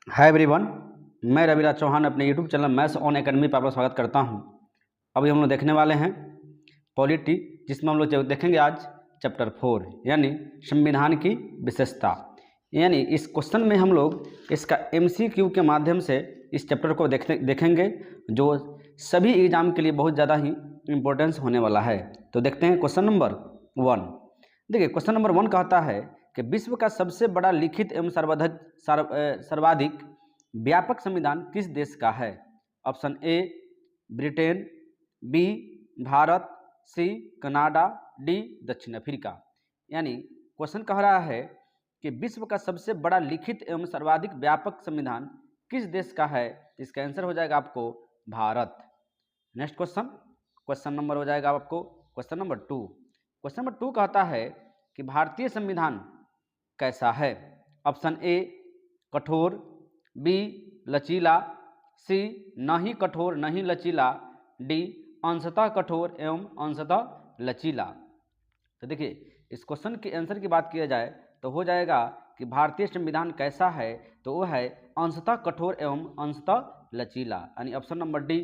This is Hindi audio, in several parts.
हाय एवरीवन, मैं रविराज चौहान अपने YouTube channel maths on academy पर आपका स्वागत करता हूं। अभी हम लोग देखने वाले हैं पॉलिटी, जिसमें हम लोग देखेंगे आज चैप्टर 4 यानी संविधान की विशेषता। यानी इस क्वेश्चन में हम लोग इसका MCQ के माध्यम से इस चैप्टर को देखेंगे, जो सभी एग्जाम के लिए बहुत ज़्यादा ही इम्पोर्टेंस होने वाला है। तो देखते हैं क्वेश्चन नंबर 1। देखिए, क्वेश्चन नंबर 1 कहता है कि विश्व का सबसे बड़ा लिखित एवं सर्वाधिक व्यापक संविधान किस देश का है? Option A Britain, B Bharat, C Canada, D दक्षिण अफ्रीका। यानी क्वेश्चन कह रहा है कि विश्व का सबसे बड़ा लिखित एवं सर्वाधिक व्यापक संविधान किस देश का है? इसका आंसर हो जाएगा आपको भारत। नेक्स्ट क्वेश्चन नंबर हो जाएगा आपको क्वेश्चन नंबर 2। क्वेश्चन नंबर 2 कहता है कि भारतीय संविधान कैसा है? ऑप्शन ए कठोर, बी लचीला, सी न ही कठोर न ही लचीला, डी अंशतः कठोर एवं अंशतः लचीला। तो देखिए, इस क्वेश्चन के आंसर की बात किया जाए तो हो जाएगा कि भारतीय संविधान कैसा है, तो वो है अंशतः कठोर एवं अंशतः लचीला, यानी ऑप्शन नंबर डी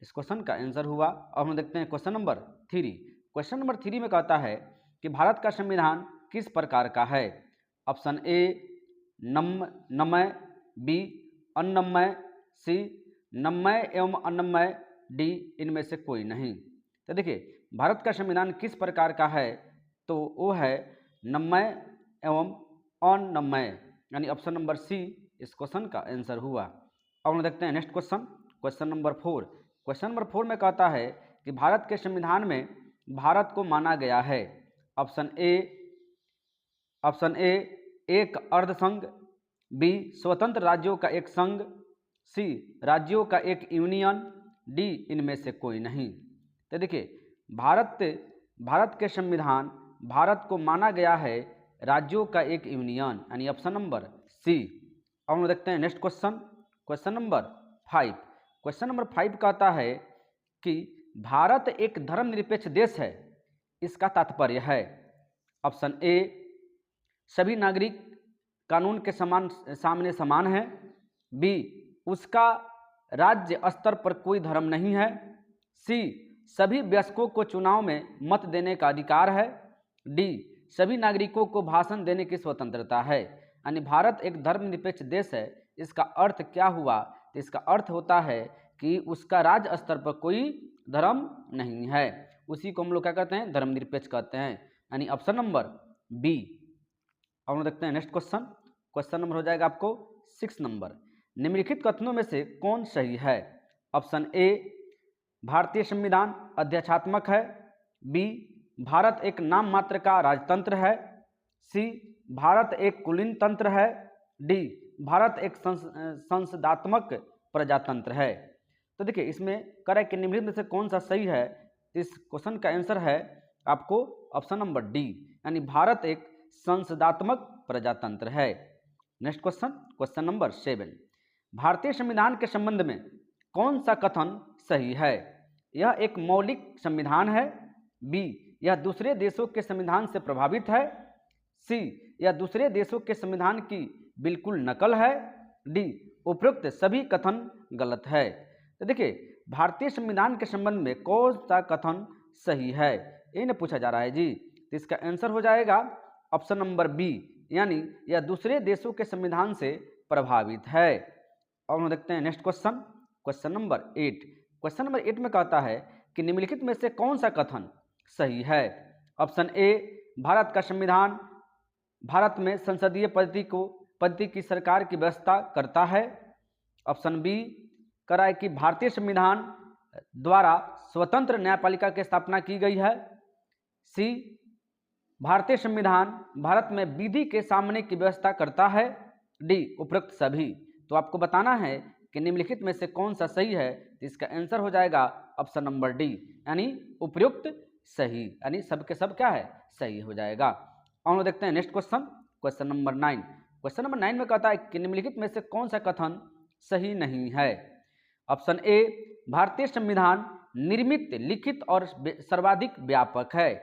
इस क्वेश्चन का आंसर हुआ। अब हम देखते हैं क्वेश्चन नंबर 3। क्वेश्चन नंबर 3 में कहता है कि भारत का संविधान किस प्रकार का है? ऑप्शन ए नमय, बी अन्नमय, सी नमय एवं अन्नमय, डी इनमें से कोई नहीं। तो देखिए, भारत का संविधान किस प्रकार का है, तो वो है नमय एवं अन्नमय, यानी ऑप्शन नंबर सी इस क्वेश्चन का आंसर हुआ। अब हम देखते हैं next question number 4। Question number 4 में कहता है कि भारत के संविधान में भारत को माना गया है। ऑप्शन ए एक अर्धसंघ, बी स्वतंत्र राज्यों का एक संघ, सी राज्यों का एक यूनियन, डी इनमें से कोई नहीं। तो देखिए, भारत के संविधान भारत को माना गया है राज्यों का एक यूनियन, यानी ऑप्शन नंबर सी। अब हम देखते हैं next question number 5। Question number 5 कहता है कि भारत एक धर्मनिरपेक्ष देश है, इसका तात्पर्य है। ऑप्शन ए सभी नागरिक कानून के सामने समान हैं, बी उसका राज्य स्तर पर कोई धर्म नहीं है, सी सभी वयस्कों को चुनाव में मत देने का अधिकार है, डी सभी नागरिकों को भाषण देने की स्वतंत्रता है। यानी भारत एक धर्मनिरपेक्ष देश है, इसका अर्थ क्या हुआ? तो इसका अर्थ होता है कि उसका राज्य स्तर पर कोई धर्म नहीं है, उसी को हम लोग क्या कहते हैं? धर्मनिरपेक्ष कहते हैं, यानी ऑप्शन नंबर बी। अब हम देखते हैं नेक्स्ट क्वेश्चन नंबर हो जाएगा आपको 6 नंबर। निम्नलिखित कथनों में से कौन सही है? ऑप्शन ए भारतीय संविधान अध्यक्षात्मक है, बी भारत एक नाम मात्र का राजतंत्र है, सी भारत एक कुलीन तंत्र है, डी भारत एक संसदात्मक प्रजातंत्र है। तो देखिए, इसमें करें कि निम्नलिखित में से कौन सा सही है? इस क्वेश्चन का आंसर है आपको ऑप्शन नंबर डी, यानी भारत एक संसदात्मक प्रजातंत्र है। Next question number 7। भारतीय संविधान के संबंध में कौन सा कथन सही है? यह एक मौलिक संविधान है, बी यह दूसरे देशों के संविधान से प्रभावित है, सी यह दूसरे देशों के संविधान की बिल्कुल नकल है, डी उपरोक्त सभी कथन गलत है। तो देखिए, भारतीय संविधान के संबंध में कौन सा कथन सही है, ये पूछा जा रहा है जी। तो इसका आंसर हो जाएगा ऑप्शन नंबर बी, यानी यह दूसरे देशों के संविधान से प्रभावित है। और हम देखते हैं next question number 8। Question number 8 में कहता है कि निम्नलिखित में से कौन सा कथन सही है? ऑप्शन ए भारत का संविधान भारत में संसदीय पद्धति की सरकार की व्यवस्था करता है। ऑप्शन बी कह रहा है कि भारतीय संविधान द्वारा स्वतंत्र न्यायपालिका की स्थापना की गई है, सी भारतीय संविधान भारत में विधि के सामने की व्यवस्था करता है, डी उपरोक्त सभी। तो आपको बताना है कि निम्नलिखित में से कौन सा सही है। तो इसका आंसर हो जाएगा ऑप्शन नंबर डी, यानी उपयुक्त सही, यानी सब के सब क्या है? सही हो जाएगा। और देखते हैं next question number 9। Question number 9 में कहता है कि निम्नलिखित में से कौन सा कथन सही नहीं है? ऑप्शन ए भारतीय संविधान निर्मित, लिखित और सर्वाधिक व्यापक है।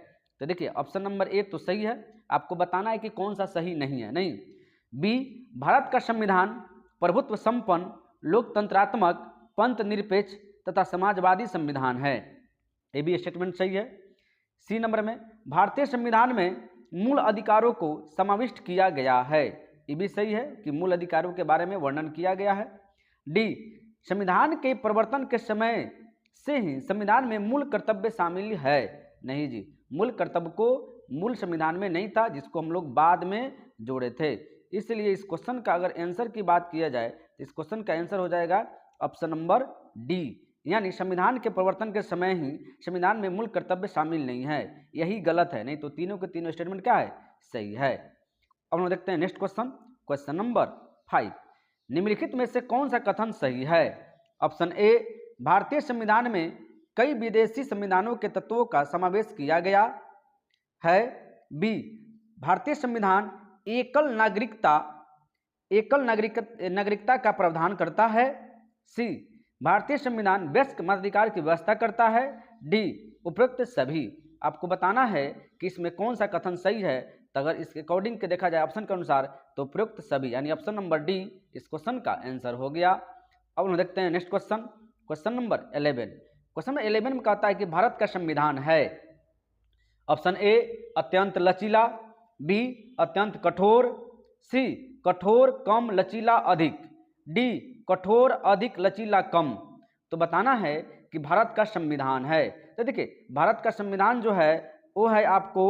तो देखिए, ऑप्शन नंबर ए तो सही है, आपको बताना है कि कौन सा सही नहीं है। नहीं, बी भारत का संविधान प्रभुत्व संपन्न, लोकतंत्रात्मक, पंथ निरपेक्ष तथा समाजवादी संविधान है। ये भी स्टेटमेंट सही है। सी नंबर में भारतीय संविधान में मूल अधिकारों को समाविष्ट किया गया है। ये भी सही है कि मूल अधिकारों के बारे में वर्णन किया गया है। डी, संविधान के प्रवर्तन के समय से ही संविधान में मूल कर्तव्य शामिल है। नहीं जी, मूल कर्तव्य को मूल संविधान में नहीं था, जिसको हम लोग बाद में जोड़े थे। इसलिए इस क्वेश्चन का अगर आंसर की बात किया जाए तो इस क्वेश्चन का आंसर हो जाएगा ऑप्शन नंबर डी, यानी संविधान के प्रवर्तन के समय ही संविधान में मूल कर्तव्य शामिल नहीं है। यही गलत है, नहीं तो तीनों के तीनों स्टेटमेंट क्या है, सही है। अब हम देखते हैं नेक्स्ट क्वेश्चन, क्वेश्चन नंबर 5। निम्नलिखित में से कौन सा कथन सही है? ऑप्शन ए, भारतीय संविधान में कई विदेशी संविधानों के तत्वों का समावेश किया गया है। बी, भारतीय संविधान एकल नागरिकता का प्रावधान करता है। सी, भारतीय संविधान वयस्क मताधिकार की व्यवस्था करता है। डी, उपरोक्त सभी। आपको बताना है कि इसमें कौन सा कथन सही है। तो अगर इसके अकॉर्डिंग के देखा जाए ऑप्शन के अनुसार तो उपरोक्त सभी, यानी ऑप्शन नंबर डी इस क्वेश्चन का आंसर हो गया। अब हम देखते हैं next question, question number 11। Question number 11 में कहता है कि भारत का संविधान है। ऑप्शन ए, अत्यंत लचीला। बी, अत्यंत कठोर। सी, कठोर कम लचीला अधिक। डी, कठोर अधिक लचीला कम। तो बताना है कि भारत का संविधान है। तो देखिए भारत का संविधान जो है वो है आपको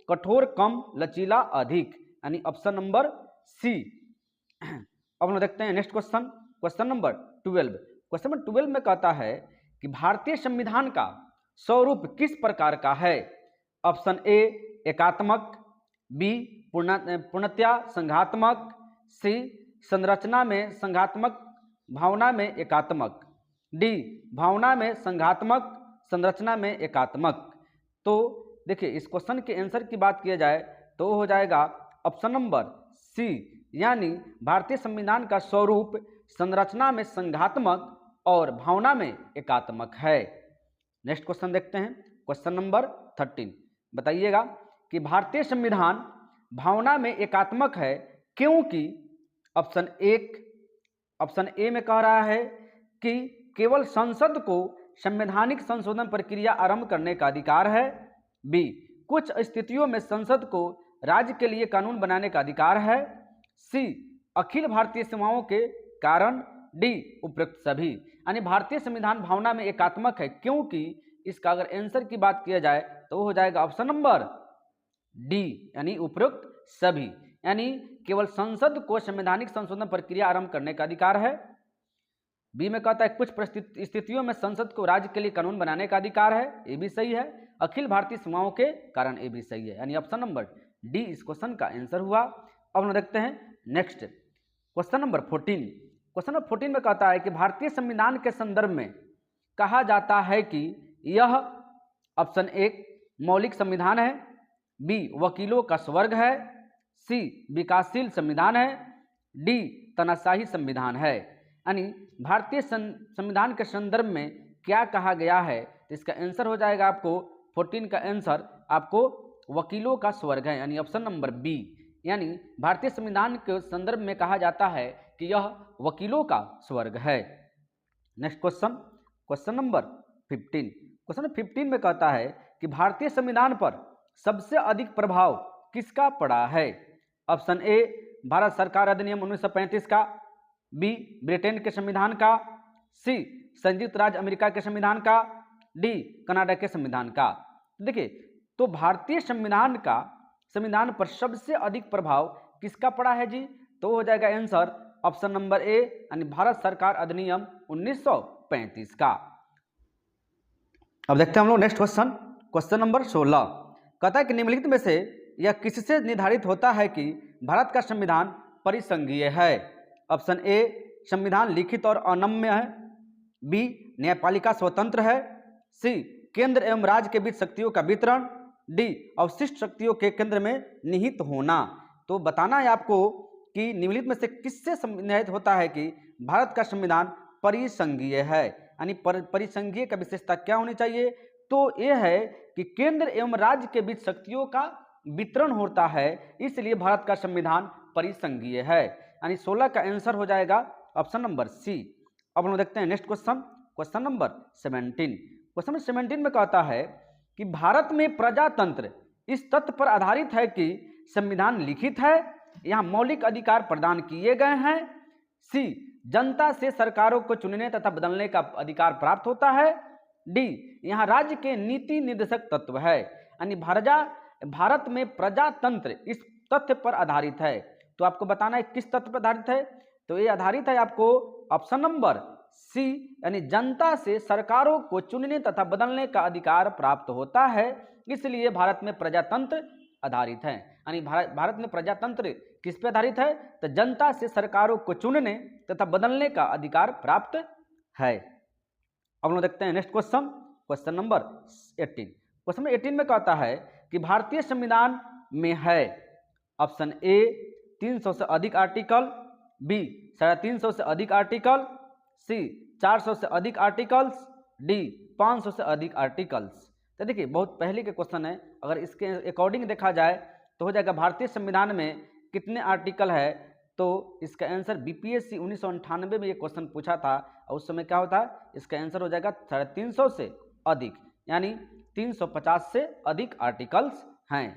कठोर कम लचीला अधिक, यानी ऑप्शन नंबर सी। अब हम देखते हैं next question, question number 12। Question number 12 में कहता है कि भारतीय संविधान का स्वरूप किस प्रकार का है? ऑप्शन ए, एकात्मक। बी, पूर्णतया संघात्मक। सी, संरचना में संघात्मक, भावना में एकात्मक। डी, भावना में संघात्मक, संरचना में एकात्मक। तो देखिए इस क्वेश्चन के आंसर की बात किया जाए तो हो जाएगा ऑप्शन नंबर सी, यानी भारतीय संविधान का स्वरूप संरचना में संघात्मक और भावना में एकात्मक है। नेक्स्ट क्वेश्चन देखते हैं, क्वेश्चन नंबर 13। बताइएगा कि भारतीय संविधान भावना में एकात्मक है क्योंकि ऑप्शन ए में कह रहा है कि केवल संसद को संवैधानिक संशोधन प्रक्रिया आरंभ करने का अधिकार है। बी, कुछ स्थितियों में संसद को राज्य के लिए कानून बनाने का अधिकार है। सी, अखिल भारतीय सीमाओं के कारण। डी, उपरोक्त सभी। यानी भारतीय संविधान भावना में एकात्मक है क्योंकि इसका अगर आंसर की बात किया जाए तो हो जाएगा ऑप्शन नंबर डी, यानी उपरोक्त सभी। यानी केवल संसद को संवैधानिक संशोधन प्रक्रिया आरंभ करने का अधिकार है। बी में कहता है कुछ स्थितियों में संसद को राज्य के लिए कानून बनाने का अधिकार है, ये भी सही है। अखिल भारतीय सीमाओं के कारण, ये भी सही है, यानी ऑप्शन नंबर डी इस क्वेश्चन का आंसर हुआ। अब हम देखते हैं next question number 14। Question number 14 में कहता है कि भारतीय संविधान के संदर्भ में कहा जाता है कि यह ऑप्शन ए, मौलिक संविधान है। बी, वकीलों का स्वर्ग है। सी, विकासशील संविधान है। डी, तानाशाही संविधान है। यानी भारतीय संविधान के संदर्भ में क्या कहा गया है, तो इसका आंसर हो जाएगा आपको 14 का आंसर आपको वकीलों का स्वर्ग है, यानी ऑप्शन नंबर बी। यानी भारतीय संविधान के संदर्भ में कहा जाता है कि यह वकीलों का स्वर्ग है। Next question, question number 15। Question number 15 में कहता है कि भारतीय संविधान पर सबसे अधिक प्रभाव किसका पड़ा है? ऑप्शन ए, भारत सरकार अधिनियम 1935 का। बी, ब्रिटेन के संविधान का। सी, संयुक्त राज्य अमेरिका के संविधान का। डी, कनाडा के संविधान का। देखिए तो भारतीय संविधान पर सबसे अधिक प्रभाव किसका पड़ा है जी? तो हो जाएगा आंसर ऑप्शन नंबर ए, यानी भारत सरकार अधिनियम 1935 का। अब देखते हैं हम लोग नेक्स्ट क्वेश्चन, क्वेश्चन नंबर 16। कहता है कि निम्नलिखित में से यह किससे निर्धारित होता है कि भारत का संविधान परिसंघीय है? ऑप्शन ए, संविधान लिखित और अनम्य है। बी, न्यायपालिका स्वतंत्र है। सी, केंद्र एवं राज्य के बीच शक्तियों का वितरण। डी, अवशिष्ट शक्तियों के केंद्र में निहित होना। तो बताना है आपको कि निम्नलिखित में से किससे निर्धारित होता है कि भारत का संविधान परिसंघीय है, यानी परिसंघीय का विशेषता क्या होनी चाहिए? तो यह है कि केंद्र एवं राज्य के बीच शक्तियों का वितरण होता है, इसलिए भारत का संविधान परिसंघीय है। यानी 16 का आंसर हो जाएगा ऑप्शन नंबर सी। अब हम लोग देखते हैं next question, question number 17। Question number 17 में कहता है कि भारत में प्रजातंत्र इस तथ्य पर आधारित है कि संविधान लिखित है, यहाँ मौलिक अधिकार प्रदान किए गए हैं। सी, जनता से सरकारों को चुनने तथा बदलने का अधिकार प्राप्त होता है। डी, यहाँ राज्य के नीति निर्देशक तत्व है। यानी भारत में प्रजातंत्र इस तथ्य पर आधारित है। तो आपको बताना है किस तथ्य पर आधारित है। तो ये आधारित है आपको ऑप्शन नंबर सी, यानी जनता से सरकारों को चुनने तथा बदलने का अधिकार प्राप्त होता है, इसलिए भारत में प्रजातंत्र आधारित है। यानी भारत में प्रजातंत्र किस पे आधारित है, तो जनता से सरकारों को चुनने तथा बदलने का अधिकार प्राप्त है। अब हम देखते हैं next question, question number 18। Question number 18 में कहता है कि भारतीय संविधान में है ऑप्शन ए 300 से अधिक आर्टिकल, बी 350 से अधिक आर्टिकल, सी 400 से अधिक आर्टिकल्स, डी 500 से अधिक आर्टिकल्स। तो देखिए बहुत पहले के क्वेश्चन है, अगर इसके अकॉर्डिंग देखा जाए तो हो जाएगा भारतीय संविधान में कितने आर्टिकल है। तो इसका आंसर बीपीएससी 1998 में ये क्वेश्चन पूछा था और उस समय क्या होता है, इसका आंसर हो जाएगा 350 से अधिक, यानी 350 से अधिक आर्टिकल्स हैं।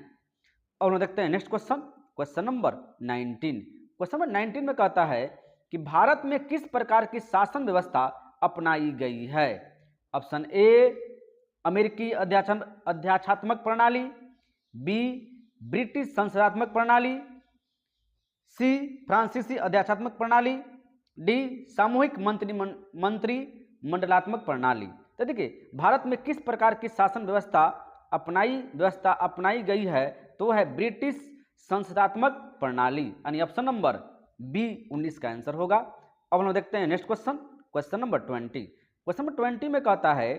और हम देखते हैं next question, question number 19। Question number 19 में कहता है कि भारत में किस प्रकार की शासन व्यवस्था अपनाई गई है। ऑप्शन ए अमेरिकी अध्यात्मक प्रणाली, बी ब्रिटिश संसदात्मक प्रणाली, सी फ्रांसीसी अध्यात्मक प्रणाली, डी सामूहिक मंत्रिमंडलात्मक प्रणाली। तो देखिए भारत में किस प्रकार की शासन व्यवस्था अपनाई गई है, तो है ब्रिटिश संसदात्मक प्रणाली, यानी ऑप्शन नंबर बी 19 का आंसर होगा। अब हम देखते हैं next question, question number 20। Question number 20 में कहता है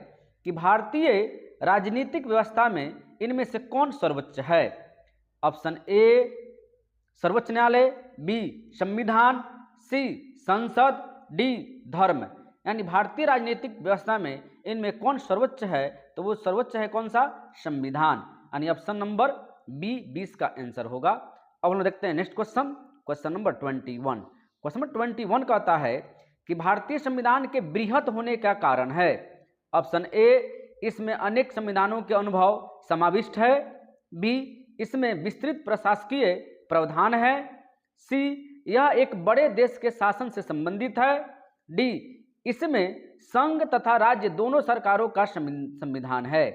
कि भारतीय राजनीतिक व्यवस्था में इनमें से कौन सर्वोच्च है। ऑप्शन ए सर्वोच्च न्यायालय, बी संविधान, सी संसद, डी धर्म। यानी भारतीय राजनीतिक व्यवस्था में इनमें कौन सर्वोच्च है, तो वो सर्वोच्च है कौन सा, संविधान, यानी ऑप्शन नंबर बी 20 का आंसर होगा। अब हम देखते हैं next question, question number 21। Question number 21 कहता है कि भारतीय संविधान के बृहत होने का कारण है। ऑप्शन ए इसमें अनेक संविधानों के अनुभव समाविष्ट है, बी इसमें विस्तृत प्रशासकीय प्रावधान है, सी यह एक बड़े देश के शासन से संबंधित है, डी इसमें संघ तथा राज्य दोनों सरकारों का संविधान है।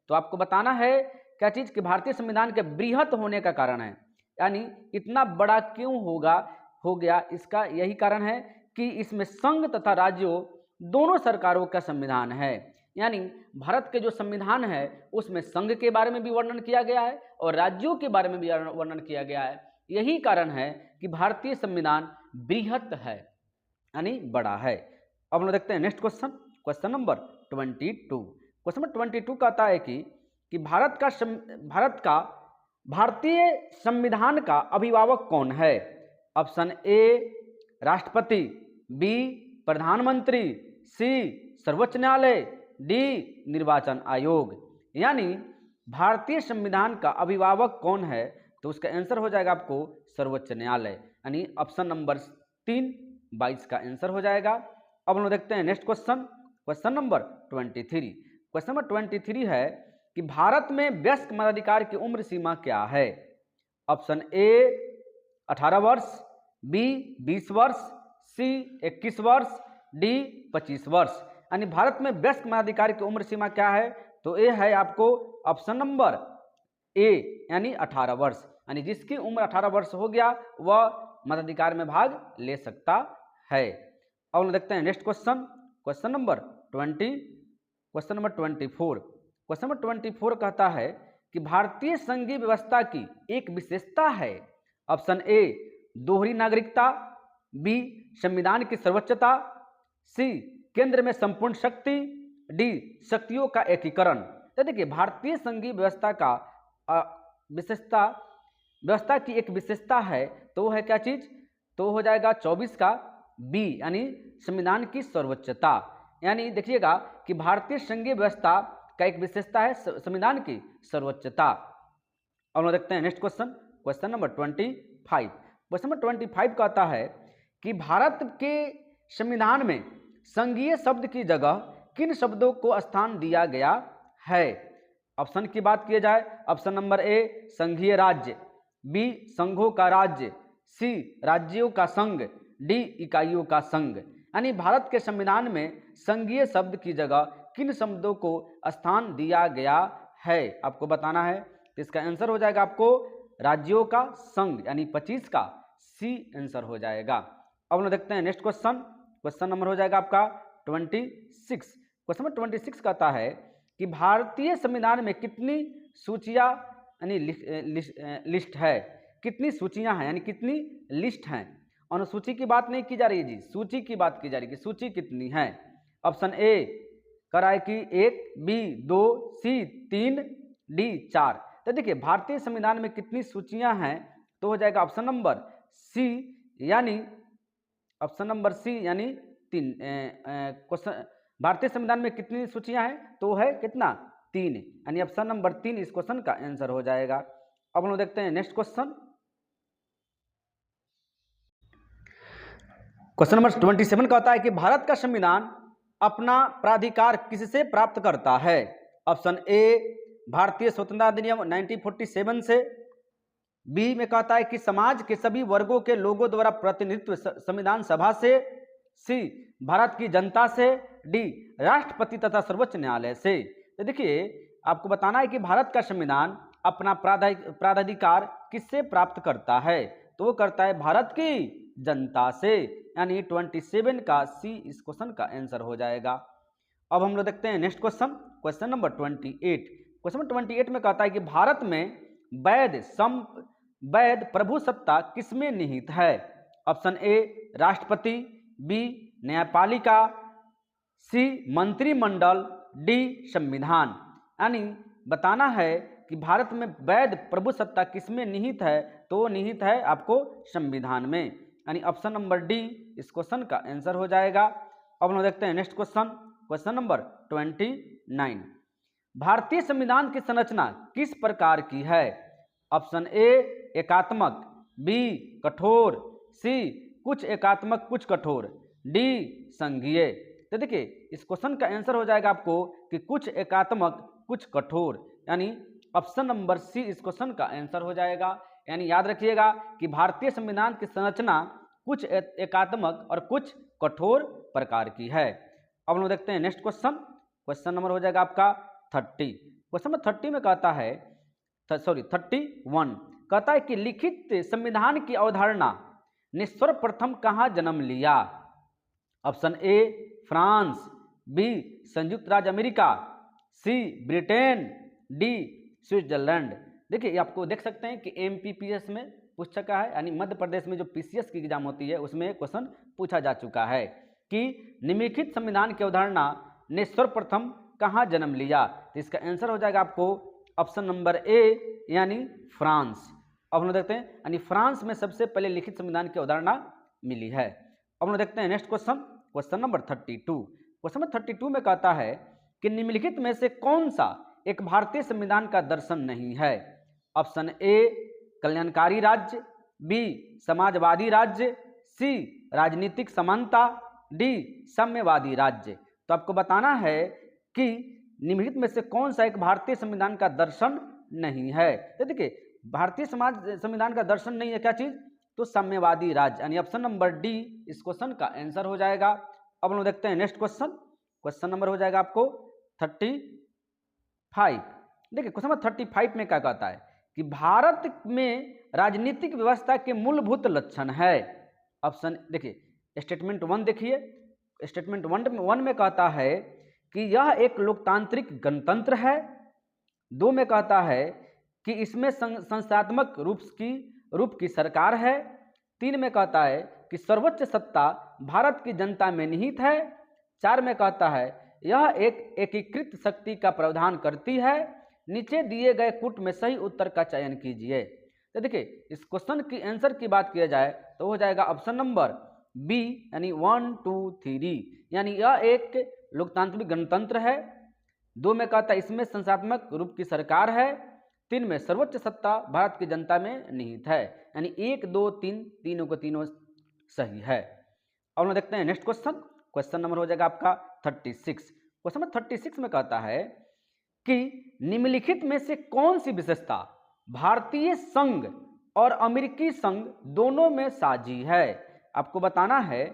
तो आपको बताना है क्या चीज कि भारतीय संविधान के बृहत होने का कारण है, यानी इतना बड़ा क्यों हो गया, इसका यही कारण है कि इसमें संघ तथा राज्यों दोनों सरकारों का संविधान है। यानी भारत के जो संविधान है उसमें संघ के बारे में भी वर्णन किया गया है और राज्यों के बारे में भी वर्णन किया गया है। यही कारण है कि भारतीय संविधान बृहत है, यानी बड़ा है। अब हम देखते हैं next question, question number 22। Question number 22 कहता है कि भारतीय संविधान का अभिभावक कौन है। ऑप्शन ए राष्ट्रपति, बी प्रधानमंत्री, सी सर्वोच्च न्यायालय, डी निर्वाचन आयोग। यानी भारतीय संविधान का अभिभावक कौन है, तो उसका आंसर हो जाएगा आपको सर्वोच्च न्यायालय, यानी ऑप्शन नंबर 3 22 का आंसर हो जाएगा। अब हम देखते हैं next question, question number 23। Question number 23 है कि भारत में वयस्क मताधिकार की उम्र सीमा क्या है। ऑप्शन ए 18 वर्ष, बी 20 वर्ष, सी 21 वर्ष, डी 25 वर्ष। यानी भारत में वयस्क मताधिकार की उम्र सीमा क्या है, तो ये है आपको ऑप्शन नंबर ए, यानी 18 वर्ष। यानी जिसकी उम्र 18 वर्ष हो गया वह मताधिकार में भाग ले सकता है। अब हम देखते हैं next question, question number 24। Question number 24 कहता है कि भारतीय संघीय व्यवस्था की एक विशेषता है। ऑप्शन ए दोहरी नागरिकता, बी संविधान की सर्वोच्चता, सी केंद्र में संपूर्ण शक्ति, डी शक्तियों का एकीकरण। तो देखिए भारतीय संघीय व्यवस्था की एक विशेषता है, तो वो है क्या चीज, तो हो जाएगा 24 का बी, यानी संविधान की सर्वोच्चता। यानी देखिएगा कि भारतीय संघीय व्यवस्था का एक विशेषता है संविधान की सर्वोच्चता। और हम देखते हैं next question, question number 25। Question number 25 कहता है कि भारत के संविधान में संघीय शब्द की जगह किन शब्दों को स्थान दिया गया है? ऑप्शन की बात की जाए, ऑप्शन नंबर ए संघीय राज्य, बी संघों का राज्य, सी राज्यों का संघ, डी इकाइयों का संघ। यानी भारत के संविधान में संघीय शब्द की जगह किन शब्दों को स्थान दिया गया है, आपको बताना है। तो इसका आंसर हो जाएगा आपको राज्यों का संघ, यानी 25 का सी आंसर हो जाएगा। अब हम देखते हैं नेक्स्ट क्वेश्चन। क्वेश्चन नंबर हो जाएगा आपका 26। क्वेश्चन नंबर 26 कहता है कि भारतीय संविधान में कितनी सूचियां यानी लिस्ट है, कितनी सूचियां हैं यानी कितनी लिस्ट हैं। अनुसूची की बात नहीं की जा रही है जी, सूची की बात की जा रही है कि सूची कितनी है। ऑप्शन ए कह रहा है कि 1, बी 2, सी 3, डी 4। तो देखिए भारतीय संविधान में कितनी सूचियां हैं, तो हो जाएगा ऑप्शन नंबर सी, यानी ऑप्शन नंबर सी यानी 3। क्वेश्चन भारतीय संविधान में कितनी सूचियां हैं, तो है कितना 3, यानी ऑप्शन नंबर 3 इस क्वेश्चन का आंसर हो जाएगा। अब हम लोग देखते हैं नेक्स्ट क्वेश्चन। क्वेश्चन नंबर 27 का होता है कि भारत का संविधान अपना प्राधिकार किससे प्राप्त करता है? ऑप्शन ए भारतीय स्वतंत्रता अधिनियम 1947 से, बी में कहता है कि समाज के सभी वर्गों के लोगों द्वारा प्रतिनिधित्व संविधान सभा से, सी भारत की जनता से, डी राष्ट्रपति तथा सर्वोच्च न्यायालय से। तो देखिए आपको बताना है कि भारत का संविधान अपना प्राधिकार किससे प्राप्त करता है, तो वो करता है भारत की जनता से, यानी 27 का सी इस क्वेश्चन का आंसर हो जाएगा। अब हम लोग देखते हैं next question. Question number 28। Question number 28 में कहता है कि भारत में वैध प्रभु सत्ता किसमें निहित है? ऑप्शन ए राष्ट्रपति, बी न्यायपालिका, सी मंत्रिमंडल, डी संविधान। यानी बताना है कि भारत में वैध प्रभु सत्ता किसमें निहित है, तो निहित है आपको संविधान में, यानी ऑप्शन नंबर डी इस क्वेश्चन का आंसर हो जाएगा। अब हम देखते हैं नेक्स्ट क्वेश्चन। Question number 29। भारतीय संविधान की संरचना किस प्रकार की है? ऑप्शन ए एकात्मक, बी कठोर, सी कुछ एकात्मक कुछ कठोर, डी संघीय। तो देखिए इस क्वेश्चन का आंसर हो जाएगा आपको कि कुछ एकात्मक कुछ कठोर, यानी ऑप्शन नंबर सी इस क्वेश्चन का आंसर हो जाएगा। यानी याद रखिएगा कि भारतीय संविधान की संरचना कुछ एकात्मक और कुछ कठोर प्रकार की है। अब हम देखते हैं नेक्स्ट क्वेश्चन। क्वेश्चन नंबर हो जाएगा आपका 30। क्वेश्चन नंबर 30 में कहता है 31 कहता है कि लिखित संविधान की अवधारणा ने सर्वप्रथम कहाँ जन्म लिया? ऑप्शन ए फ्रांस, बी संयुक्त राज्य अमेरिका, सी ब्रिटेन, डी स्विट्जरलैंड। देखिए आपको देख सकते हैं कि एमपीपीएस में पूछ चुका है, यानी मध्य प्रदेश में जो पीसीएस की एग्जाम होती है उसमें क्वेश्चन पूछा जा चुका है कि निम्नलिखित संविधान की अवधारणा ने सर्वप्रथम कहाँ जन्म लिया। तो इसका आंसर हो जाएगा आपको ऑप्शन नंबर ए यानी फ्रांस। अब हम देखते हैं यानी फ्रांस में सबसे पहले लिखित संविधान की अवधारणा मिली है। अब हम देखते हैं next question. Question number 32। Question number 32 में कहता है कि निम्नलिखित में से कौन सा एक भारतीय संविधान का दर्शन नहीं है? ऑप्शन ए कल्याणकारी राज्य, बी समाजवादी राज्य, सी राजनीतिक समानता, डी साम्यवादी राज्य। तो आपको बताना है कि निम्नलिखित में से कौन सा एक भारतीय संविधान का दर्शन नहीं है। तो देखिए भारतीय संविधान का दर्शन नहीं है क्या चीज, तो साम्यवादी राज्य, यानी ऑप्शन नंबर डी इस क्वेश्चन का आंसर हो जाएगा। अब हम देखते हैं नेक्स्ट क्वेश्चन। क्वेश्चन नंबर हो जाएगा आपको 35। देखिए क्वेश्चन नंबर 35 में क्या कहता है कि भारत में राजनीतिक व्यवस्था के मूलभूत लक्षण है। ऑप्शन देखिए स्टेटमेंट 1 देखिए, स्टेटमेंट 1 में कहता है कि यह एक लोकतांत्रिक गणतंत्र है। 2 में कहता है कि इसमें संस्थात्मक रूप की सरकार है। 3 में कहता है कि सर्वोच्च सत्ता भारत की जनता में निहित है। 4 में कहता है यह एक एकीकृत शक्ति का प्रावधान करती है। नीचे दिए गए कूट में सही उत्तर का चयन कीजिए। तो देखिए इस क्वेश्चन की आंसर की बात किया जाए तो हो जाएगा ऑप्शन नंबर बी यानी 1 2 3, यानी यह एक लोकतांत्रिक गणतंत्र है। 2 में कहता है इसमें संस्थात्मक रूप की सरकार है। 3 में सर्वोच्च सत्ता भारत की जनता में निहित है, यानी 1 2 3 तीनों को तीनों सही है। अब हम देखते हैं नेक्स्ट क्वेश्चन। क्वेश्चन नंबर हो जाएगा आपका 36। क्वेश्चन नंबर 36 में कहता है कि निम्नलिखित में से कौन सी विशेषता भारतीय संघ और अमेरिकी संघ दोनों में साझी है। आपको बताना है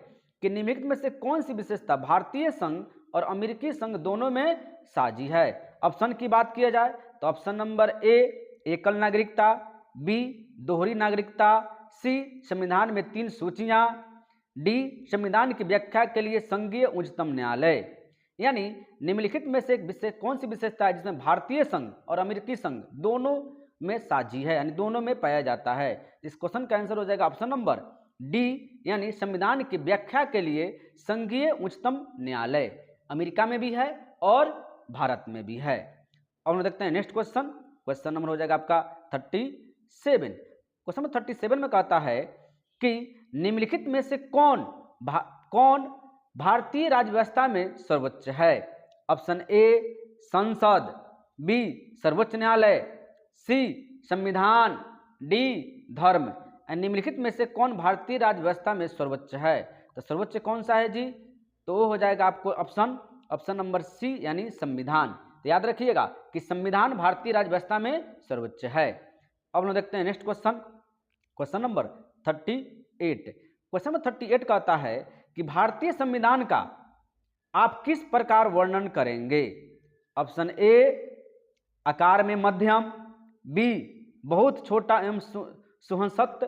कि निम्नलिखित में से कौन सी विशेषता भारतीय संघ और अमेरिकी संघ दोनों में साझी है। ऑप्शन की बात किया जाए तो ऑप्शन नंबर ए एकल नागरिकता, बी दोहरी नागरिकता, सी संविधान में 3 सूचियां, डी संविधान की व्याख्या के लिए संघीय उच्चतम न्यायालय। यानी निम्नलिखित में से कौन सी विशेषता है जिसमें भारतीय संघ और अमेरिकी संघ दोनों में साझी है, यानी दोनों में पाया जाता है। इस क्वेश्चन का आंसर हो जाएगा ऑप्शन नंबर डी, यानी संविधान की व्याख्या के लिए संघीय उच्चतम न्यायालय। अमेरिका में भी है और भारत में भी है। अब हम देखते हैं नेक्स्ट क्वेश्चन। क्वेश्चन नंबर हो जाएगा आपका 37। क्वेश्चन नंबर 37 में कहता है कि निम्नलिखित में से कौन भारतीय राज्य व्यवस्था में सर्वोच्च है। ऑप्शन ए संसद, बी सर्वोच्च न्यायालय, सी संविधान, डी धर्म। निम्नलिखित में से कौन भारतीय राज्य व्यवस्था में सर्वोच्च है। तो सर्वोच्च कौन सा है जी, तो वो हो जाएगा आपको ऑप्शन नंबर सी, यानी संविधान। तो याद रखिएगा कि संविधान भारतीय राज्य व्यवस्था में सर्वोच्च है। अब हम देखते हैं next question. Question number 38। Question number 38 कहता है कि भारतीय संविधान का आप किस प्रकार वर्णन करेंगे। ऑप्शन ए आकार में मध्यम, बी बहुत छोटा एवं सुहंसक्त,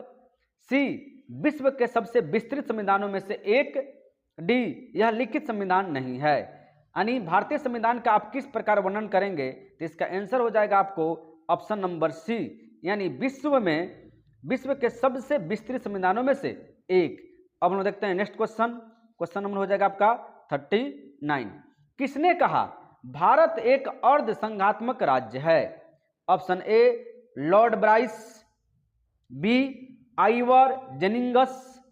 सी विश्व के सबसे विस्तृत संविधानों में से एक, डी यह लिखित संविधान नहीं है। यानी भारतीय संविधान का आप किस प्रकार वर्णन करेंगे, तो इसका आंसर हो जाएगा आपको ऑप्शन नंबर सी, यानी विश्व के सबसे विस्तृत संविधानों में से एक। अब हम देखते हैं नेक्स्ट क्वेश्चन। क्वेश्चन नंबर हो जाएगा आपका 39। किसने कहा भारत एक अर्ध संघात्मक राज्य है। Option A Lord Bryce, B Ivor Jennings,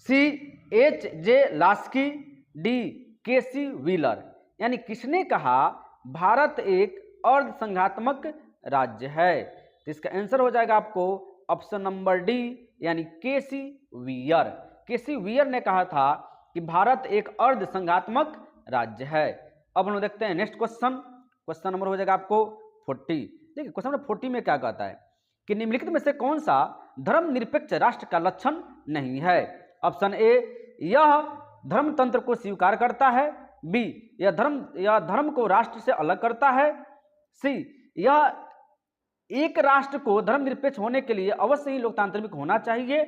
C H J Laski, D K C. Wheeler किसने कहा भारत एक अर्ध संघात्मक राज्य है, तो इसका आंसर हो जाएगा आपको ऑप्शन नंबर डी, यानी केसी व्हीलर। केसी व्हीलर ने कहा था कि भारत एक अर्ध संघात्मक राज्य है। अब हम देखते हैं नेक्स्ट क्वेश्चन। क्वेश्चन नंबर हो जाएगा आपको 40। देखिए क्वेश्चन नंबर 40 में क्या कहता है कि निम्नलिखित में से कौन सा धर्मनिरपेक्ष राष्ट्र का लक्षण नहीं है। ऑप्शन ए यह धर्मतंत्र को स्वीकार करता है, बी यह धर्म को राष्ट्र से अलग करता है, सी यह एक राष्ट्र को धर्मनिरपेक्ष होने के लिए अवश्य ही लोकतांत्रिक होना चाहिए,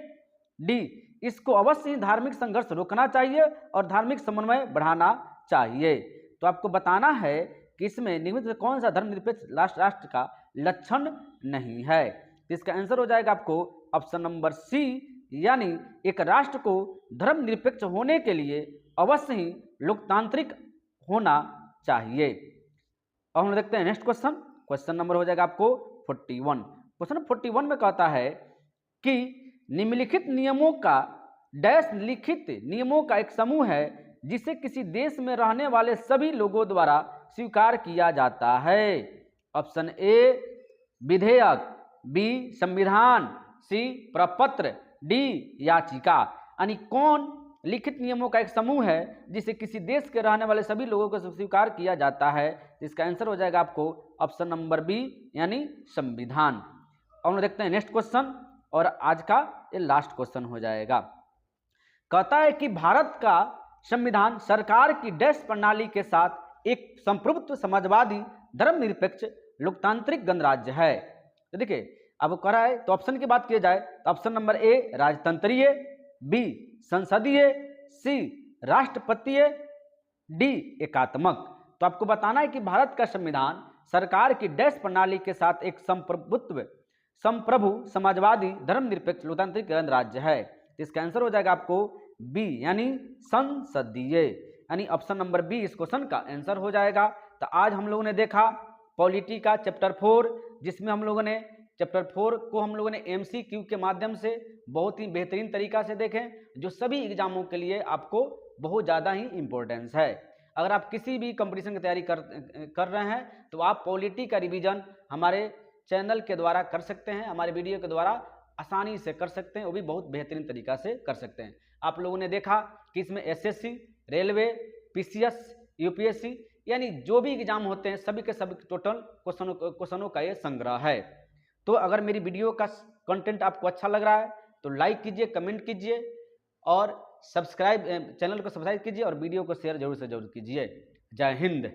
डी इसको अवश्य ही धार्मिक संघर्ष रोकना चाहिए और धार्मिक समन्वय बढ़ाना चाहिए। तो आपको बताना है कि इसमें निम्नलिखित में कौन सा धर्मनिरपेक्ष राष्ट्र का लक्षण नहीं है। तो इसका आंसर हो जाएगा आपको ऑप्शन नंबर सी, यानी एक राष्ट्र को धर्मनिरपेक्ष होने के लिए अवश्य ही लोकतांत्रिक होना चाहिए। अब हम देखते हैं नेक्स्ट क्वेश्चन। क्वेश्चन नंबर हो जाएगा आपको 41। क्वेश्चन 41 में कहता है कि निम्नलिखित नियमों का लिखित नियमों का एक समूह है जिसे किसी देश में रहने वाले सभी लोगों द्वारा स्वीकार किया जाता है। ऑप्शन ए विधेयक, बी संविधान, सी प्रपत्र, डी याचिका। यानी कौन लिखित नियमों का एक समूह है जिसे किसी देश के रहने वाले सभी लोगों को स्वीकार किया जाता है, इसका आंसर हो जाएगा आपको ऑप्शन नंबर बी, यानी संविधान। अब हम देखते हैं नेक्स्ट क्वेश्चन और आज का ये लास्ट क्वेश्चन हो जाएगा। कहता है कि भारत का संविधान सरकार की डैश प्रणाली के साथ एक संप्रभुत्व समाजवादी धर्मनिरपेक्ष लोकतांत्रिक गणराज्य है। तो देखिए अब कह रहा है, तो ऑप्शन की बात की जाए तो ऑप्शन नंबर ए राजतंत्रीय, बी संसदीय, सी राष्ट्रपतीय, डी एकात्मक। तो आपको बताना है कि भारत का संविधान सरकार की डैश प्रणाली के साथ एक संप्रभु समाजवादी धर्मनिरपेक्ष लोकतांत्रिक गणराज्य है। इसका आंसर हो जाएगा आपको बी, यानी संसदीय। यानी ऑप्शन नंबर बी इस क्वेश्चन का आंसर हो जाएगा। तो आज हम लोगों ने देखा पॉलिटी का चैप्टर 4, जिसमें हम लोगों ने चैप्टर 4 को हम लोगों ने MCQ के माध्यम से बहुत ही बेहतरीन तरीका से देखें, जो सभी एग्जामों के लिए आपको बहुत ज़्यादा ही इम्पोर्टेंस है। अगर आप किसी भी कंपटीशन की तैयारी कर रहे हैं तो आप पॉलिटी का रिवीजन हमारे चैनल के द्वारा कर सकते हैं, हमारे वीडियो के द्वारा आसानी से कर सकते हैं, वो भी बहुत बेहतरीन तरीका से कर सकते हैं। आप लोगों ने देखा कि इसमें एसएससी, रेलवे, पीसीएस, यूपीएससी यानी जो भी एग्जाम होते हैं सभी के सभी टोटल क्वेश्चनों का ये संग्रह है। तो अगर मेरी वीडियो का कंटेंट आपको अच्छा लग रहा है तो लाइक कीजिए, कमेंट कीजिए और चैनल को सब्सक्राइब कीजिए और वीडियो को शेयर जरूर से जरूर कीजिए। जय हिंद।